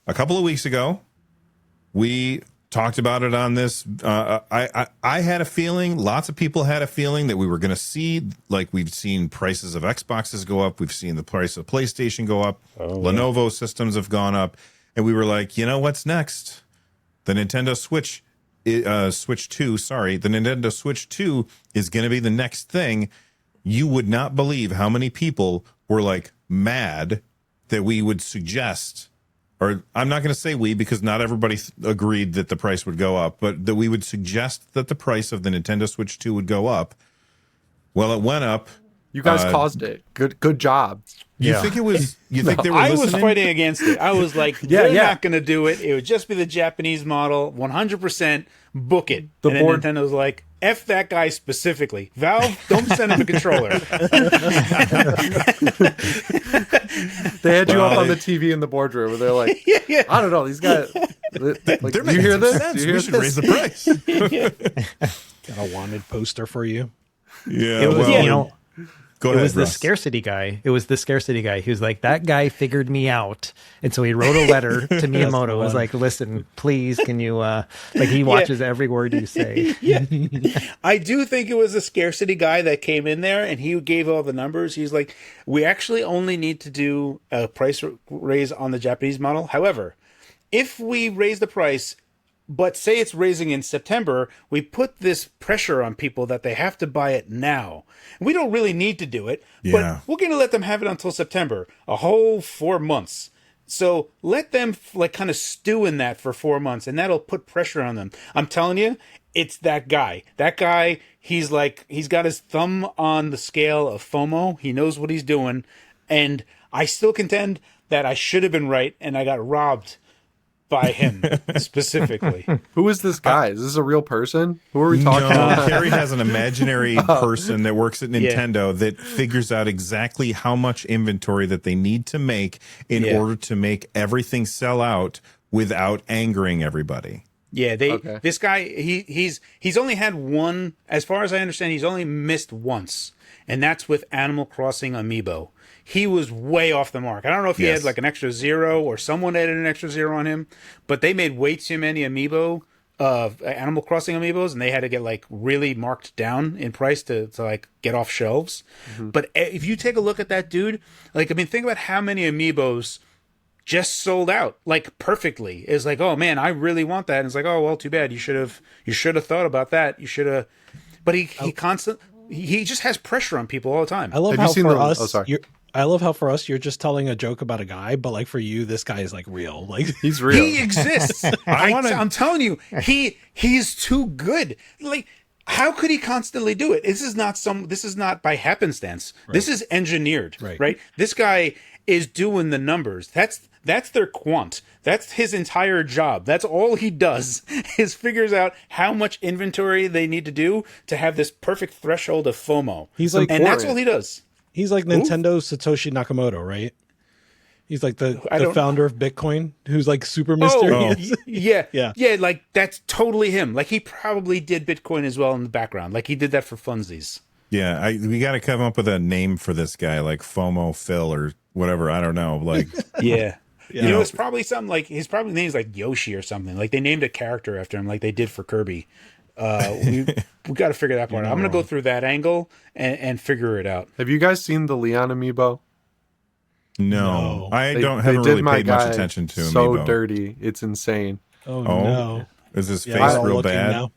a couple of weeks ago, we talked about it on this. I had a feeling, lots of people had a feeling that we were going to see, like we've seen prices of Xboxes go up. We've seen the price of PlayStation go up. Lenovo systems have gone up. And we were like, you know what's next? The Nintendo Switch, Switch 2, sorry. The Nintendo Switch 2 is going to be the next thing. You would not believe how many people were like mad that we would suggest, or I'm not going to say we because not everybody agreed that the price would go up, but that we would suggest that the price of the Nintendo Switch 2 would go up. Well, it went up. You guys caused it. Good job. You think it was? You think they were listening? I was fighting against it. I was like, they're not going to do it. It would just be the Japanese model, 100%. Book it. And then Nintendo's like, F that guy specifically. Valve, don't send him a controller. They had you up on the TV in the boardroom, and they're like, I don't know, these guys. Like, they're do you hear this? Sense. We should raise the price. Got a wanted poster for you. Yeah, it was, go ahead, it was the Russ. scarcity guy. It was the scarcity guy. He was like, that guy figured me out. And so he wrote a letter to Miyamoto. It was like, listen, please, can you, like he watches every word you say. I do think it was a scarcity guy that came in there and he gave all the numbers. He's like, we actually only need to do a price raise on the Japanese model. However, if we raise the price, but say it's raising in September, we put this pressure on people that they have to buy it now. We don't really need to do it, but we're going to let them have it until September, a whole 4 months. So let them like kind of stew in that for 4 months, and that'll put pressure on them. I'm telling you, it's that guy. That guy, he's got his thumb on the scale of FOMO. He knows what he's doing, and I still contend that I should have been right, and I got robbed by him specifically. Who is this guy? Is this a real person? Who are we talking about? Carrie has an imaginary person that works at Nintendo that figures out exactly how much inventory that they need to make in order to make everything sell out without angering everybody. Yeah, this guy, he's only had one, as far as I understand, he's only missed once, and that's with Animal Crossing Amiibo. He was way off the mark. I don't know if he had like an extra zero or someone added an extra zero on him, but they made way too many Amiibo, Animal Crossing Amiibos, and they had to get like really marked down in price to like get off shelves. Mm-hmm. But if you take a look at that dude, like, I mean, think about how many Amiibos just sold out like perfectly. It's like, oh man, I really want that. And it's like, oh well, too bad. You should have thought about that. You should have. But he just has pressure on people all the time. I love how for us, I love how for us you're just telling a joke about a guy, but like for you, this guy is like real. Like he's real. He exists. I'm telling you, he's too good. Like, how could he constantly do it? This is not by happenstance. Right. This is engineered. Right? This guy is doing the numbers. That's their quant. That's his entire job. That's all he does is figures out how much inventory they need to do to have this perfect threshold of FOMO. That's all he does. He's like Nintendo's Satoshi Nakamoto, right? He's like the founder of Bitcoin, who's like super mysterious. Yeah. Like that's totally him. Like he probably did Bitcoin as well in the background. Like he did that for funsies. Yeah, we got to come up with a name for this guy, like FOMO Phil or whatever. I don't know. Like, yeah. You know, it's probably something like his probably name's like Yoshi or something. Like they named a character after him, like they did for Kirby. We got to figure that part out. I'm going to go through that angle and figure it out. Have you guys seen the Leon amiibo? No. I haven't really paid much attention to so amiibo. Dirty. It's insane. Oh no. Is his face real bad? Now.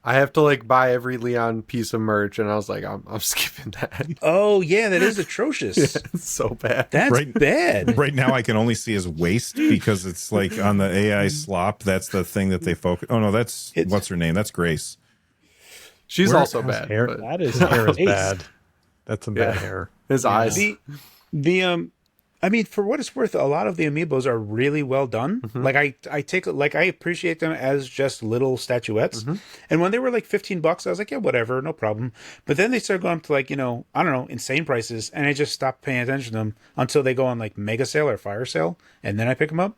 I have to like buy every Leon piece of merch, and I was like, I'm skipping that. Oh yeah, that is atrocious. It's so bad. That's bad. Right now, I can only see his waist because it's like on the AI slop. That's the thing that they focus. Oh no, what's her name? That's Grace. She's also bad. Hair, that is hair is bad. That's some bad hair. His eyes. I mean, for what it's worth, a lot of the amiibos are really well done. Mm-hmm. Like I appreciate them as just little statuettes. Mm-hmm. And when they were like $15, I was like, yeah, whatever, no problem. But then they started going up to like, I don't know, insane prices, and I just stopped paying attention to them until they go on like mega sale or fire sale, and then I pick them up.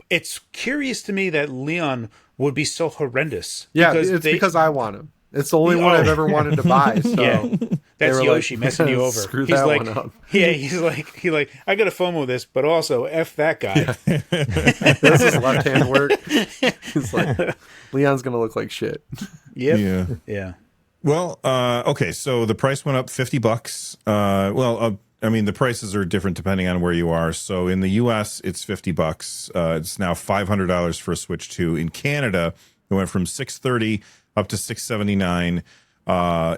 It's curious to me that Leon would be so horrendous. Yeah, because I want him. It's the only one I've ever wanted to buy. So. Yeah. That's were Yoshi like, messing you over. Screw He's that like, one up. yeah, he's like, I got a FOMO this, but also F that guy. This is left hand work. He's like, Leon's gonna look like shit. Yep. Yeah. Yeah. Well, okay, so the price went up $50. I mean, the prices are different depending on where you are. So in the US, it's $50. It's now $500 for a Switch 2. In Canada, it went from $630 up to $679.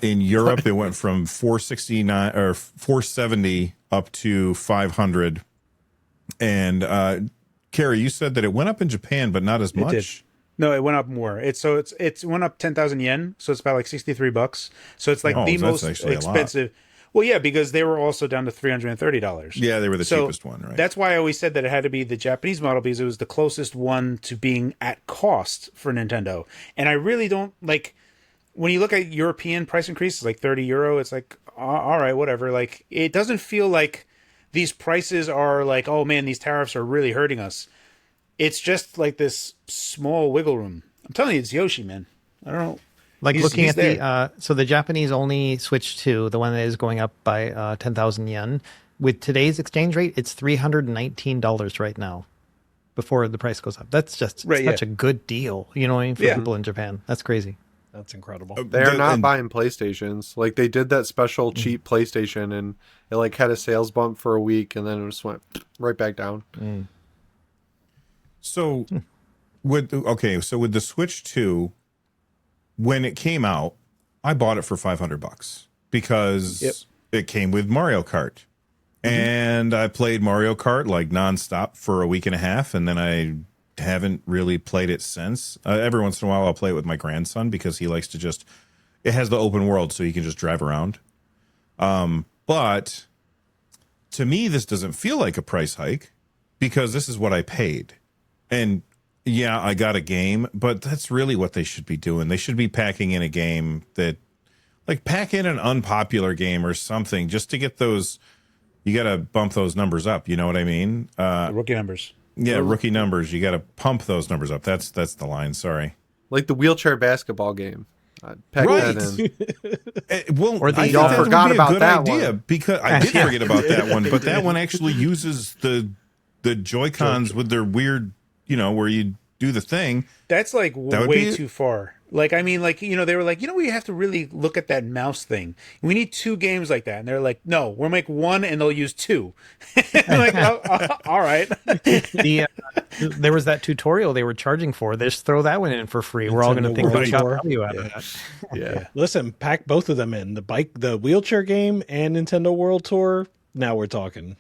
In Europe, it went from $469 or $470 up to $500. And Carrie, you said that it went up in Japan, but not as much. It did. No, it went up more. It's went up 10,000 yen, so it's about like $63. So it's like the that's most actually a lot. expensive. Well, yeah, because they were also down to $330. Yeah, they were the cheapest one, right? That's why I always said that it had to be the Japanese model because it was the closest one to being at cost for Nintendo. And I really don't like when you look at European price increases, like €30. It's like, all right, whatever. Like, it doesn't feel like these prices are like, oh man, these tariffs are really hurting us. It's just like this small wiggle room. I'm telling you, it's Yoshi, man. I don't know. Like looking he's at there. the so the Japanese only Switch 2, the one that is going up by 10,000 yen. With today's exchange rate, it's $319 right now before the price goes up. That's just such a good deal, you know what I mean, for people in Japan. That's crazy. That's incredible. They're not buying PlayStations. Like they did that special cheap PlayStation, and it like had a sales bump for a week, and then it just went right back down. So with the Switch 2, when it came out, I bought it for $500 because it came with Mario Kart. And I played Mario Kart like nonstop for a week and a half, and then I haven't really played it since. Every once in a while I'll play it with my grandson because he likes to it has the open world so he can just drive around. But to me, this doesn't feel like a price hike because this is what I paid. And yeah, I got a game, but that's really what they should be doing. They should be packing in a game that, like, pack in an unpopular game or something just to get those. You got to bump those numbers up. You know what I mean? Rookie numbers. Yeah, rookie numbers. You got to pump those numbers up. That's the line. Sorry. Like the wheelchair basketball game. Pack that in. Well, Or the- I think Y'all that would forgot be a about good that idea one. because I did forget about that one, but that one actually uses the Joy-Cons with their weird, where you do the thing. That's like would way be- too far. Like, I mean, like, they were like, we have to really look at that mouse thing. We need 2 games like that. And they're like, no, we'll make 1 and they'll use 2. Like, all right. There was that tutorial they were charging for. They just throw that one in for free. We're all going to think World we got Tour. value out of that. Yeah. Listen, pack both of them in. The wheelchair game and Nintendo World Tour. Now we're talking.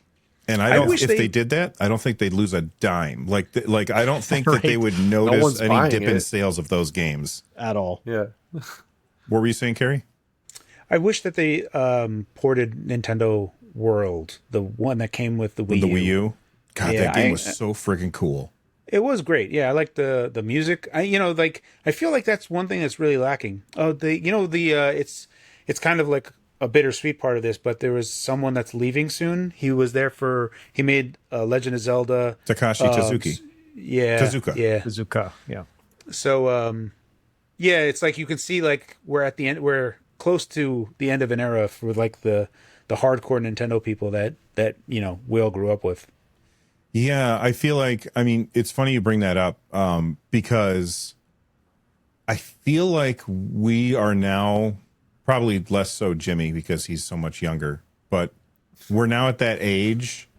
And I don't. wish If they- they did that, I don't think they'd lose a dime. Like I don't think that they Right. would No notice one's any buying dip in it. sales of those games. At all. Yeah. What were you saying, Carrie? I wish that they ported Nintendo World, the one that came with the Wii With the U. Wii U. God, Yeah, that game I- was so freaking cool. It was great. Yeah, I like the music. I feel like that's one thing that's really lacking. Oh, it's kind of like a bittersweet part of this, but there was someone that's leaving soon. He made Legend of Zelda. Takashi Tezuki. Tezuka. Yeah. Bazooka. Yeah. So yeah, it's like you can see like we're close to the end of an era for like the hardcore Nintendo people that we all grew up with. Yeah, I feel like, it's funny you bring that up because I feel like we are now, probably less so Jimmy because he's so much younger, but we're now at that age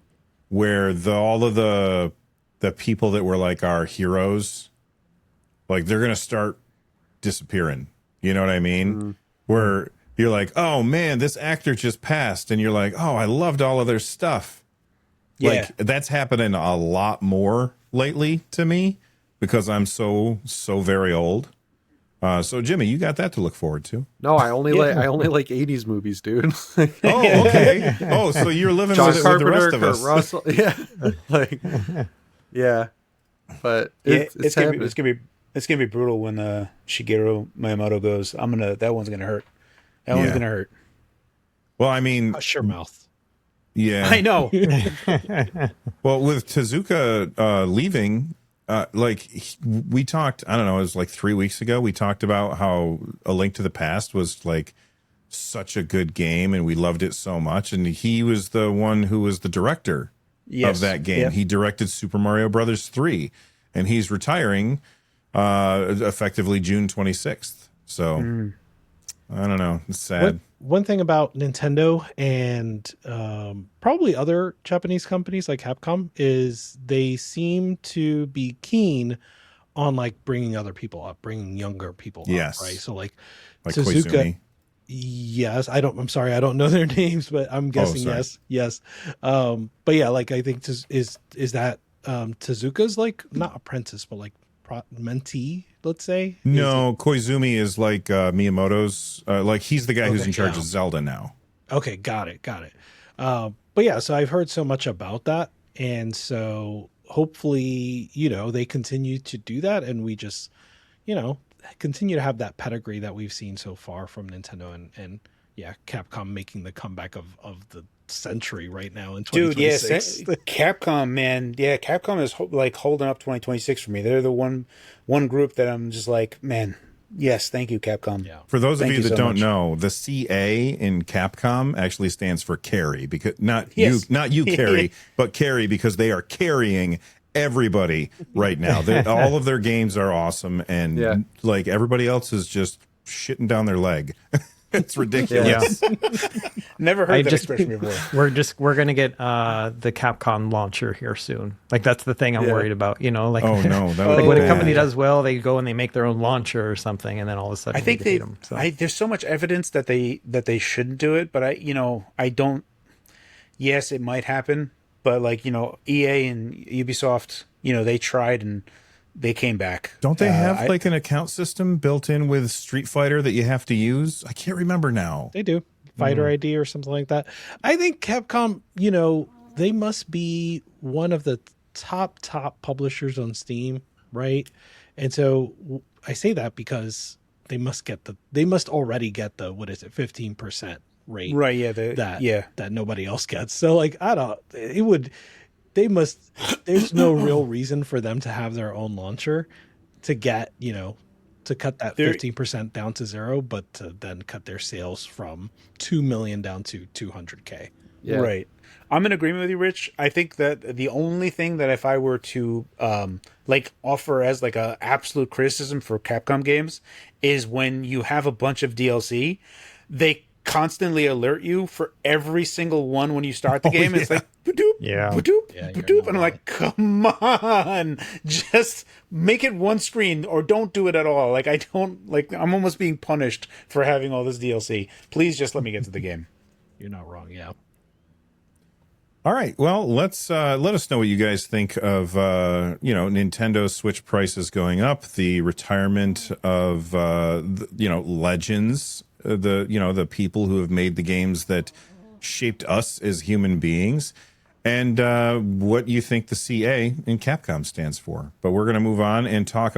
where all of the people that were like our heroes, like they're going to start disappearing. You know what I mean? Where you're like, oh man, this actor just passed. And you're like, oh, I loved all of their stuff. Yeah. Like that's happening a lot more lately to me because I'm so very old. So Jimmy, you got that to look forward to. No, I only like 80s movies, dude. Oh, okay. Oh, so you're living John with it with the Carpenter, rest of Kurt us. Russell. Yeah. Like yeah. But it's happening. It's gonna be brutal when Shigeru Miyamoto goes. That one's gonna hurt. That one's Yeah. gonna hurt. Well, I mean, Hush your mouth. yeah. I know. Well, with Tezuka leaving, we talked, I don't know, it was like 3 weeks ago. We talked about how A Link to the Past was like such a good game, and we loved it so much. And he was the one who was the director of that game. Yep. He directed Super Mario Brothers 3, and he's retiring effectively June 26th. So I don't know. It's sad. One thing about Nintendo and probably other Japanese companies like Capcom is they seem to be keen on like bringing other people up, bringing younger people Yes. up, right? So like Suzuka. Koizumi. Yes, I'm sorry, I don't know their names, but I'm guessing sorry. yes. But yeah, like I think is that Tezuka's like not apprentice, but like mentee, let's say. No, Koizumi is like Miyamoto's. Like he's the guy who's in charge of Zelda now. Okay, got it. But yeah, so I've heard so much about that, and so hopefully, they continue to do that, and we just, continue to have that pedigree that we've seen so far from Nintendo, and yeah, Capcom making the comeback of the century right now in 2026. Dude, yes, Capcom, man, yeah, Capcom is like holding up 2026 for me. They're the one group that I'm just like, man, yes, thank you, Capcom. Yeah. For those of Thank you you that so don't much. know, the CA in Capcom actually stands for carry, because not Yes. you carry, but carry, because they are carrying everybody right now. All of their games are awesome, and like everybody else is just shitting down their leg. It's ridiculous. Never heard that expression before. We're gonna get the Capcom launcher here soon. Like that's the thing I'm worried about. Like Oh no, that like would when be a company bad. does well, they go and they make their own launcher or something, and then all of a sudden I think they hate them. So. there's so much evidence that they shouldn't do it, but I don't. Yes, it might happen, but like EA and Ubisoft, they tried and they came back. Don't they have like an account system built in with Street Fighter that you have to use? I can't remember now. They do. Fighter ID or something like that. I think Capcom, they must be one of the top publishers on Steam, right? And so I say that because they must already get the 15% rate. Right, yeah, that nobody else gets. So like there's no real reason for them to have their own launcher to get, to cut that 15% down to zero, but to then cut their sales from 2 million down to 200K. Yeah. Right. I'm in agreement with you, Rich. I think that the only thing that if I were to like offer as like a absolute criticism for Capcom games is when you have a bunch of DLC, they constantly alert you for every single one when you start the game. It's like ba-doop, ba-doop, ba-doop, and I'm like, come on, just make it one screen or don't do it at all. Like I'm almost being punished for having all this DLC. Please just let me get to the game. You're not wrong. Yeah. All right. Well, let us know what you guys think of Nintendo Switch prices going up, the retirement of legends, the people who have made the games that shaped us as human beings, and what you think the CA in Capcom stands for. But we're going to move on and talk